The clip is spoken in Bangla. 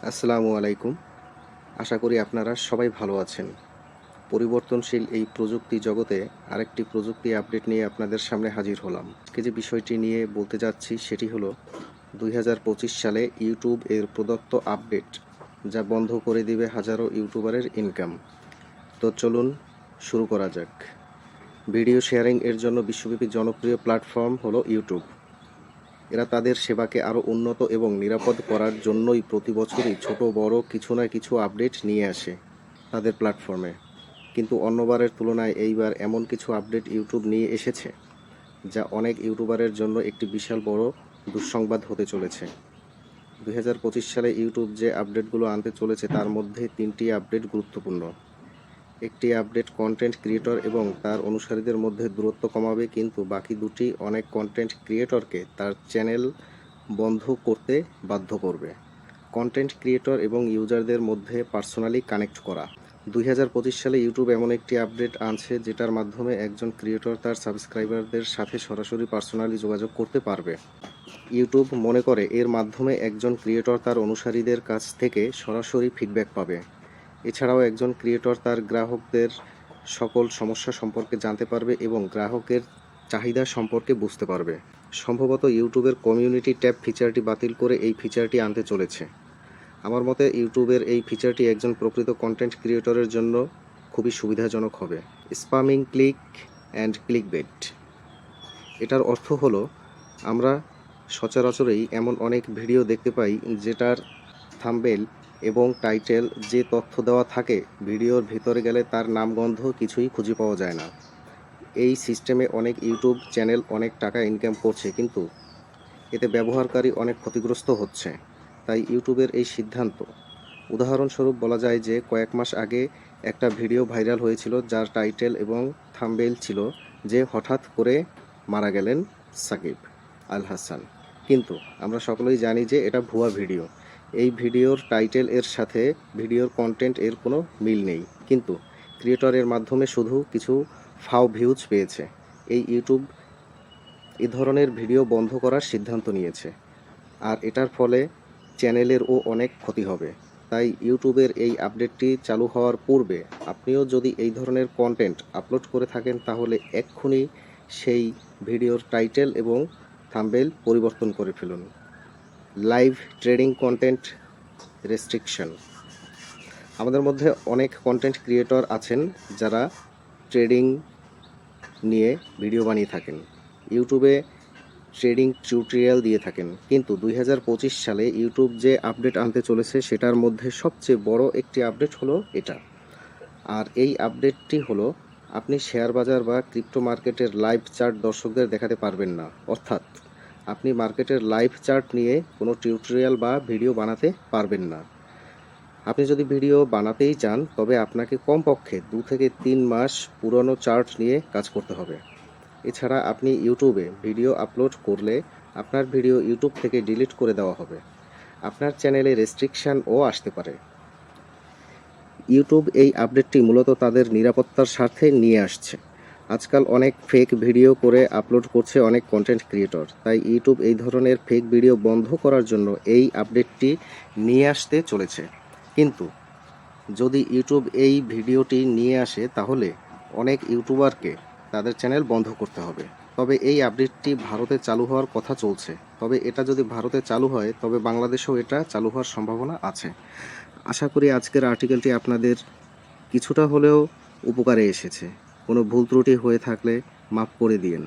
আসসালামু আলাইকুম। আশা করি আপনারা সবাই ভালো আছেন। পরিবর্তনশীল এই প্রযুক্তি জগতে আরেকটি প্রযুক্তি আপডেট নিয়ে আপনাদের সামনে হাজির হলাম। আজকে যে বিষয়টি নিয়ে বলতে যাচ্ছি সেটি হলো ২০২৫ সালে ইউটিউব এর প্রদত্ত আপডেট, যা বন্ধ করে দিবে হাজারো ইউটিউবারের ইনকাম। তো চলুন শুরু করা যাক। ভিডিও শেয়ারিং এর জন্য বিশ্বব্যাপী জনপ্রিয় প্ল্যাটফর্ম হলো ইউটিউব। এরা তাদের সেবাকে আরও উন্নত এবং নিরাপদ করার জন্যই প্রতি বছরই ছোট বড় কিছু না কিছু আপডেট নিয়ে আসে তাদের প্ল্যাটফর্মে। কিন্তু অন্যবারের তুলনায় এইবার এমন কিছু আপডেট ইউটিউব নিয়ে এসেছে যা অনেক ইউটিউবারের জন্য একটি বিশাল বড় দুঃসংবাদ হতে চলেছে। ২০২৫ সালে ইউটিউব যে আপডেটগুলো আনতে চলেছে তার মধ্যে ৩টি আপডেট গুরুত্বপূর্ণ। একটি আপডেট কন্টেন্ট ক্রিয়েটর এবং তার অনুসারীদের মধ্যে দূরত্ব কমাবে, কিন্তু বাকি দুটি অনেক কন্টেন্ট ক্রিয়েটরকে তার চ্যানেল বন্ধ করতে বাধ্য করবে। কন্টেন্ট ক্রিয়েটর এবং ইউজারদের মধ্যে পার্সোনালি কানেক্ট করা। ২০২৫ সালে ইউটিউব এমন একটি আপডেট আনছে যেটার মাধ্যমে একজন ক্রিয়েটর তার সাবস্ক্রাইবারদের সাথে সরাসরি পার্সোনালি যোগাযোগ করতে পারবে। ইউটিউব মনে করে এর মাধ্যমে একজন ক্রিয়েটর তার অনুসারীদের কাছ থেকে সরাসরি ফিডব্যাক পাবে। এছাড়াও একজন ক্রিয়েটর তার গ্রাহকদের সকল সমস্যা সম্পর্কে জানতে পারবে এবং গ্রাহকের চাহিদা সম্পর্কে বুঝতে পারবে। সম্ভবত ইউটিউবের কমিউনিটি ট্যাব ফিচারটি বাতিল করে এই ফিচারটি আনতে চলেছে। আমার মতে ইউটিউবের এই ফিচারটি একজন প্রকৃত কন্টেন্ট ক্রিয়েটরের জন্য খুবই সুবিধাজনক হবে। Spamming click and clickbait. এটার অর্থ হলো, আমরা সচরাচরই এমন অনেক ভিডিও দেখতে পাই যেটার থাম্বনেইল এবং টাইটেল যে তথ্য দেওয়া থাকে, ভিডিওর ভিতরে গেলে তার নামগন্ধ কিছুই খুঁজে পাওয়া যায় না। এই সিস্টেমে অনেক ইউটিউব চ্যানেল অনেক টাকা ইনকাম করছে, কিন্তু এতে ব্যবহারকারী অনেক ক্ষতিগ্রস্ত হচ্ছে। তাই ইউটিউবের এই সিদ্ধান্ত। উদাহরণস্বরূপ বলা যায় যে কয়েক মাস আগে একটা ভিডিও ভাইরাল হয়েছিল যার টাইটেল এবং থাম্বনেইল ছিল যে হঠাৎ করে মারা গেলেন সাকিব আল হাসান। কিন্তু আমরা সকলেই জানি যে এটা ভুয়া ভিডিও। এই ভিডিওর টাইটেল এর সাথে ভিডিওর কন্টেন্ট এর কোনো মিল নেই, কিন্তু ক্রিয়েটর এর মাধ্যমে শুধু কিছু ফাও ভিউজ পেয়েছে। এই ইউটিউব এ ধরনের ভিডিও বন্ধ করার সিদ্ধান্ত নিয়েছে, আর এটার ফলে চ্যানেলেরও অনেক ক্ষতি হবে। তাই ইউটিউবের এই আপডেটটি চালু হওয়ার পূর্বে আপনিও যদি এই ধরনের কন্টেন্ট আপলোড করে থাকেন তাহলে এক্ষুনি সেই ভিডিওর টাইটেল এবং থাম্বনেইল পরিবর্তন করে ফেলুন। Live trading content restriction. আমাদের মধ্যে অনেক কন্টেন্ট ক্রিয়েটর আছেন যারা ট্রেডিং নিয়ে ভিডিও বানিয়ে থাকেন, ইউটিউবে ট্রেডিং টিউটোরিয়াল দিয়ে থাকেন। কিন্তু ২০২৫ সালে ইউটিউব যে আপডেট আনতে চলেছে সেটার মধ্যে সবচেয়ে বড় একটি আপডেট হলো এটা। আর এই আপডেটটি হলো, আপনি শেয়ার বাজার বা ক্রিপ্টো মার্কেটের লাইভ চার্ট দর্শকদের দেখাতে পারবেন না। অর্থাৎ আপনি মার্কেটের লাইভ চার্ট নিয়ে কোনো টিউটোরিয়াল বা ভিডিও বানাতে পারবেন না। আপনি যদি ভিডিও বানাতেই চান তবে আপনাকে কমপক্ষে ২ থেকে ৩ মাস পুরনো চার্ট নিয়ে কাজ করতে হবে। এছাড়া আপনি ইউটিউবে ভিডিও আপলোড করলে আপনার ভিডিও ইউটিউব থেকে ডিলিট করে দেওয়া হবে। আপনার চ্যানেলে রেস্ট্রিকশনও আসতে পারে। ইউটিউব এই আপডেটটি মূলত তাদের নিরাপত্তার স্বার্থে নিয়ে আসছে। আজকাল অনেক ফেক ভিডিও করে আপলোড করছে অনেক কন্টেন্ট ক্রিয়েটর। তাই ইউটিউব এই ধরনের ফেক ভিডিও বন্ধ করার জন্য এই আপডেটটি নিয়ে আসতে চলেছে। কিন্তু যদি ইউটিউব এই ভিডিওটি নিয়ে আসে তাহলে অনেক ইউটিউবারকে তাদের চ্যানেল বন্ধ করতে হবে। তবে এই আপডেটটি ভারতে চালু হওয়ার কথা চলছে। তবে এটা যদি ভারতে চালু হয় তবে বাংলাদেশেও এটা চালু হওয়ার সম্ভাবনা আছে। আশা করি আজকের আর্টিকেলটি আপনাদের কিছুটা হলেও উপকারে এসেছে। কোনো ভুল ত্রুটি হয়ে থাকলে মাফ করে দিয়েন।